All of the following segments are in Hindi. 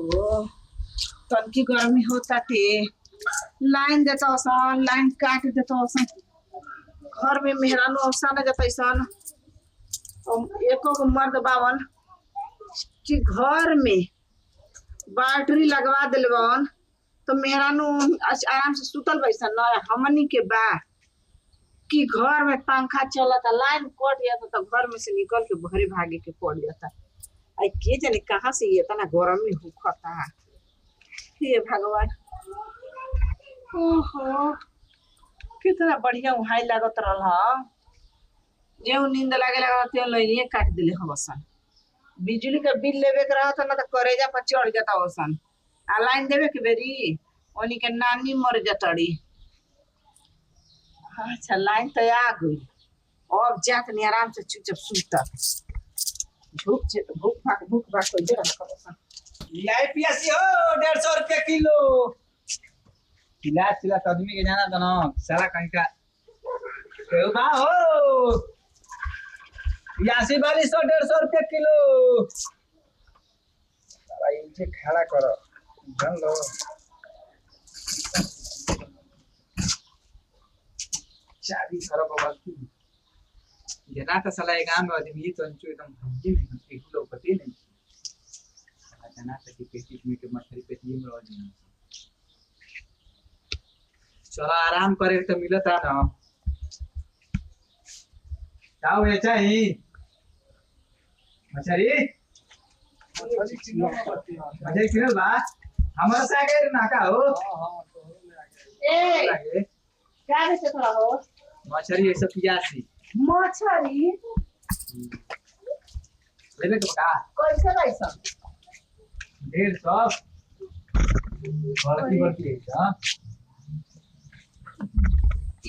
ओहो तनकी गर्मी होता टे लाइन देता सन लाइन काट देता सन घर में मेहरानू अवसा न जाता सन एको गो मर्द बावन कि घर में बैटरी लगवा दिल बन तो मेहरानू आराम से सुतल बैसन न हमनी के बा कि घर में पंखा चलता लाइन कट जाता तो घर में से निकल के भरे भागे के पड़ जाता आई के जाने कहाँ से ये इतना गर्मी होखता हे भगवान ओहो कितना बढ़िया उहाई लागत रहल जो नींद लागे लगा त्यो लाइनिए काट दिले हवसन बिजली का बिल लेवे के रहत ना तो करेजा पर चढ़ जाता हवसन आ लाइन देवे के बेरी ओनी के नानी मर जतड़ी अच्छा लाइन तो आ गई अब जात नहीं आराम से चुपचाप सुता भूख भाग कोई दे रहा हवसन लाई पियासी हो 150 रुपया किलो चिल्ला आदमी के जाना तो ना साला कहीं का केहू बा हो यासी 150 रुपया किलो भाई इनसे खड़ा करो जान लो चाबी करो बाबा की ये रात साला एक आम आदमी ये तो अंचो एकदम भंजी नहीं एक लोग पते नहीं जना तक पेटी में के मछली पेटी में रह जाना चलो आराम करे तो मिलता ना जाओ ये चाहिए मछली किनल बा हमारा सागर ना का हो ए क्या रे से थोड़ा हो मछली ये सब पियासी मछली लेबे के का कैसे पैसा 150 बड़की है हां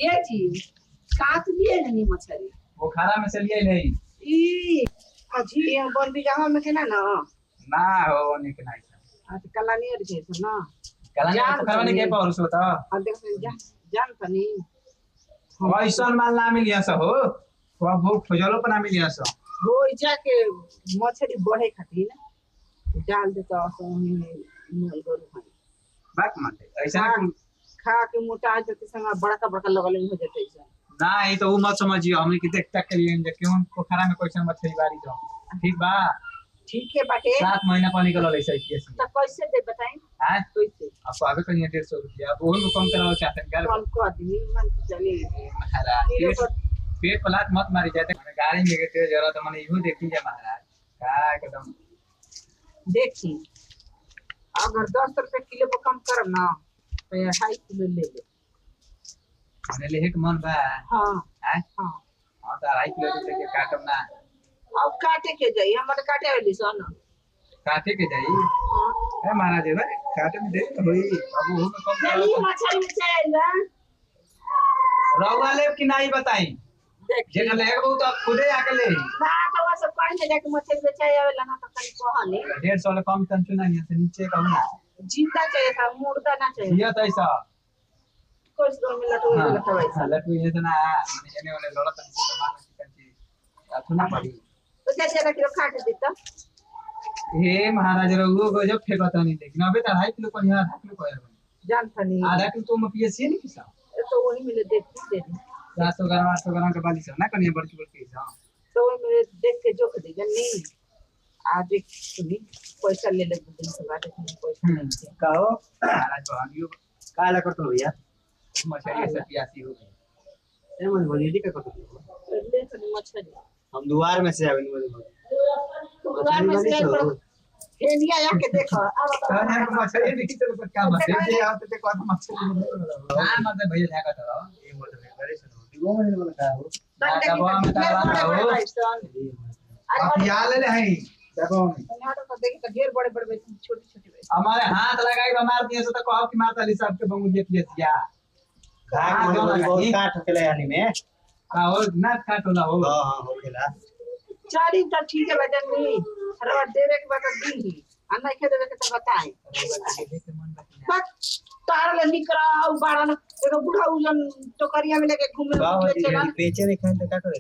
ये चीज काट लिए नहीं मछली वो खाना में से लिए नहीं ई अजी बन बिगाह में के ना ना हो नहीं के नहीं आज कलानी और जे ना कलानी तो करवाने के पाउस होता आ देख जान तनी ऐसन माल ना मिलिया स हो वो खोजलो पर ना मिलिया स हो जाके मछली बढ़े खातिर डाल देता सोनी में गोल बात मानते ऐसा खा के मोटा जाते संग बड़का बड़का लगल हो जाते ऐसा ना ये तो मत समझियो हमने की देख तक करिए जे क्यों पोखरा में क्वेश्चन मछली बारी दो ठीक बा ठीक है बाटे 7 महीना पानी का ले सही कैसे तो कैसे दे बताएं हां कैसे अब आगे कहीं 150 रुपया अब वो कम कराओ चाहते हैं यार कौन को आदमी मन चले महाराज पेट पलाट मत मारी जाते गाड़ी में के जरा तो मैंने यूं देखी जा महाराज का एकदम देखी अगर 10 रुपए किलो पर कम करब ना तो 2.5 किलो ले ले मैंने ले एक मन बा हां हां हां हां तो 2.5 किलो के काटम ना अब काटे के जाई हमर काटे वाली सन काटे के जाई हां ए महाराज रे काटे में दे तो होई अब वो में कम नहीं मछली में चाहिए रवा ले कि नहीं बताई जे ले एक बहुत आप खुदे आके ले ना तो वो सब कहीं जाके मछली बेचाए आवेला ना तो कहीं कहनी 150 ले कम तंचु नहीं से नीचे का ना जिंदा चाहिए था मुर्दा ना चाहिए ये तो ऐसा कुछ दो मिनट हो गया वैसा लटू ये तो ना माने जने वाले लड़ा तन से मान के कंची अथुना पड़ी तो कैसे रख लो काट देता हे महाराज रघु को जब फेंकता नहीं लेकिन अबे तो 2.5 किलो पर यहाँ 2 किलो पर जानता नहीं आधा किलो तो मैं पीएससी नहीं किसा तो वही मिले देख दे 700 ग्राम 800 ग्राम के बाली सब ना कनिया बड़की बड़की हां तो वही मिले देख के जोख दे जन्नी आज एक सुनी पैसा ले ले दिन के बाद पैसा कहो महाराज भागियो काला करतो भैया मछली से पियासी हो गई ए मन बोलिए दी का करतो ले तो मछली हम दुआर में से आवे नहीं दुकान में से हेलिया या के देखो अब कहने को मछली दिखी तो क्या मछली ये आते देखो तो मछली हां मतलब भैया जाएगा तो ये बोल रहे करे सुनो वो मैंने बोला का हो दबाव में दबाव हो अब याद ले है दबाव में टमाटर को देखिए तो ढेर बड़े-बड़े छोटे-छोटे हमारे हाथ लगाई हमार दिए से तो कहो कि माता अली साहब के बंगुलिया पियसिया बहुत काट होकेला यानी में का हो ना काट होला हो हां होकेला चारी तो ठीक है बजन नहीं रवा देवे के बाद दी अन्ना के देवे के तो बताएं बस तार ले निकरा बाड़ा न एगो बुढ़ा उजन टोकरिया में लेके घूमे बेचे नहीं खाए तो का करे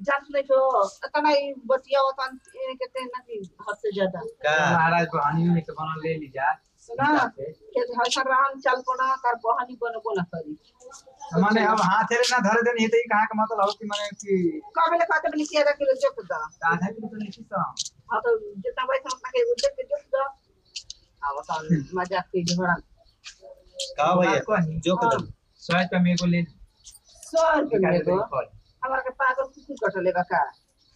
जात नहीं तो इतना ही बतिया होता इन्हें कहते हैं ना कि हद से ज्यादा का महाराज बहानी में के बनल ले लीजा सुना के हसन राम चल पड़ा कर बहानी बनो ना करी माने अब हाथ रे ना धरे देनी तो कहां का मतलब हो कि माने कि काबले कहते बनी किया किलो जोक दा आधा किलो तो नहीं सा हां तो जितना पैसा उतना के उधर के जोक दा आवसान मजाक के झगड़ा का भैया जो कदम 100 रुपया मेरे को ले 100 रुपया मेरे को हमारा के पागल कुकुर कटले का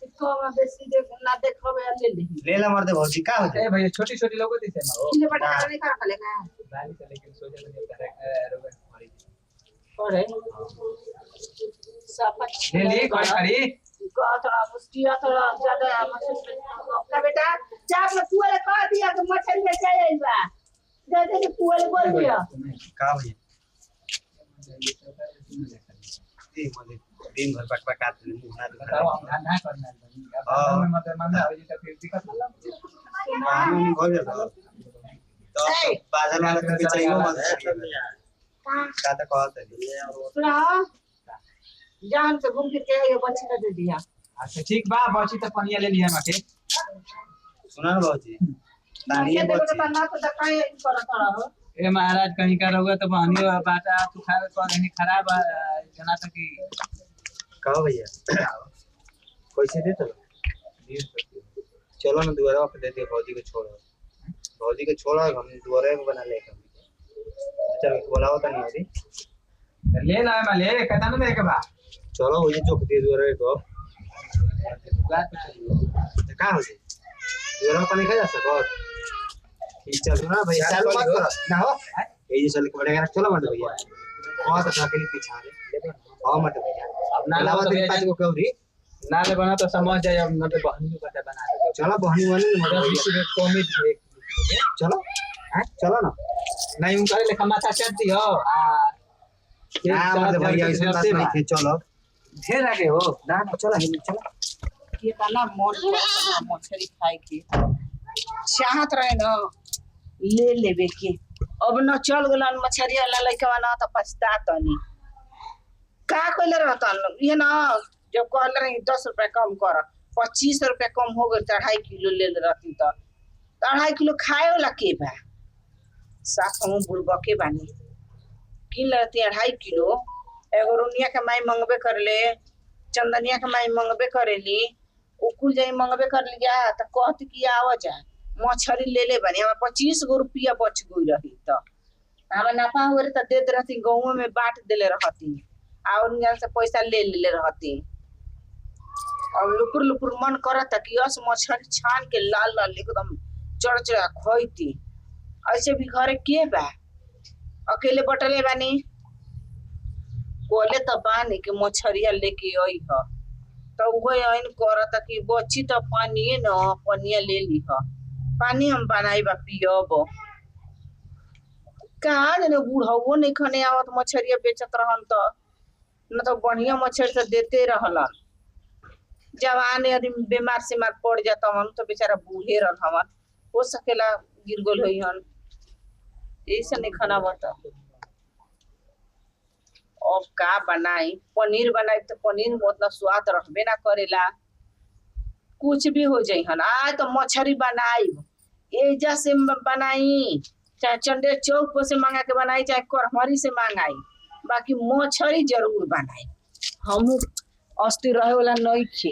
इसको मैं बेसी दे ना देखबे ले ला मर दे भौजी का हो ए भैया छोटी-छोटी लोगो दिसे मा हो किले बटा नहीं कर खलेगा बाली से लेकिन सोचे नहीं करे रोग मरी अरे सब ले ली कोई खड़ी का थोड़ा मुस्किया थोड़ा ज्यादा मछली का बेटा चाप में पुअले कह दिया कि मछली में चाहिए बा जैसे कि पुअले बोल दिया का भैया ए मले दिन भर पकपकात मुंह ना बताओ हम धंधा करना है अब में मतलब मंदा हो जे तो फिर दिक्कत मतलब पानी हो जाता तो बाजार वाला के चाहिए मत का तो कहत है सुना जान से घूम फिर के ये बच्ची का दे दिया अच्छा ठीक बा बची तो पनिया ले लिया माके सुना ना भौजी दानी ये देखो बच्ची तो ना तो दकाए कर थोड़ा हो ए महाराज कहीं का रहोगे तो पानी बाटा तू खा तो नहीं खराब जना तक कि कहो भैया कैसे दे तो चलो ना दोबारा पे दे दे भौजी को छोड़ो हम दोबारा में बना ले चल बोलाओ तो नहीं होती ले ना मैं ले कहता ना देखे बा चलो वो जो दे दोबारा को बात तो का हो जी दोबारा पानी खा जा सको चलो ना भैया चलो मत करो ना हो ये चल के बढ़ेगा चलो मत भैया बहुत अच्छा के लिए पीछा ले हां मत भैया ना लावा दिन पाँच को कौरी ना ले बना तो समझ जाए अब मतलब बहनी को बना दे चलो बहनी वाली मतलब इसमें कॉमिक चलो चलो ना नहीं उन करे लेखा माथा चट दियो ना मत भैया ऐसे बात नहीं चलो ढेर आगे हो ना चलो ये काना मन मछली खाए के चाहत रहे ना ले लेवे के अब न चल गलन मछरी वाला लइका ना तो पछतातनी का कइले रहतन ये ना जब कहले रही 10 रुपया कम कर 25 रुपया कम हो गए 2.5 किलो ले रहती तो 2.5 किलो खाए वाला के बा साफ हम बुड़बा के बानी किन लेती 2.5 किलो एगो रुनिया के माई मंगबे करले चंदनिया के माई मंगबे करेली उकुल जाई मंगबे कर लिया तो कहती कि आवा जा मछरी ले ले बनी हमें 25 गो रुपया बच गई रही तो हमें नफा हुए तो दे रहती गाँव में बांट देले रहती और यहाँ से पैसा ले ले रहती और लुपुर मन करता कि यस मछली छान के लाल लाल एकदम चढ़ चढ़ा खोती ऐसे भी घरे के बा अकेले बटले बानी कोले तो बानी के मछरिया लेके आई ह तो वही ऐन करता कि बची तो पानी न पनिया ले ली ह पानी हम बनाई बा पियब कहाँ जने बूढ़ो नहीं खने आवत मछरिया बेचत रहन तो न तो बढ़िया मछली तो देते रहलन जवान आदमी बीमार सीमार पड़ जाता हम तो बेचारा बूढ़े रहन हवन हो सकेला गिर गोल होई हन ऐसे नहीं खाना बता अब का बनाई पनीर बनाई तो पनीर में उतना स्वाद रखबे ना करेला कुछ भी हो जाई हन आ तो मछली बनाई एजा से बनाई चाहे चंडे चौक पर से मंगा के बनाई चाहे करहरी से मंगाई बाकी मछली जरूर बनाई हम अस्थिर रहे वाला नहीं थे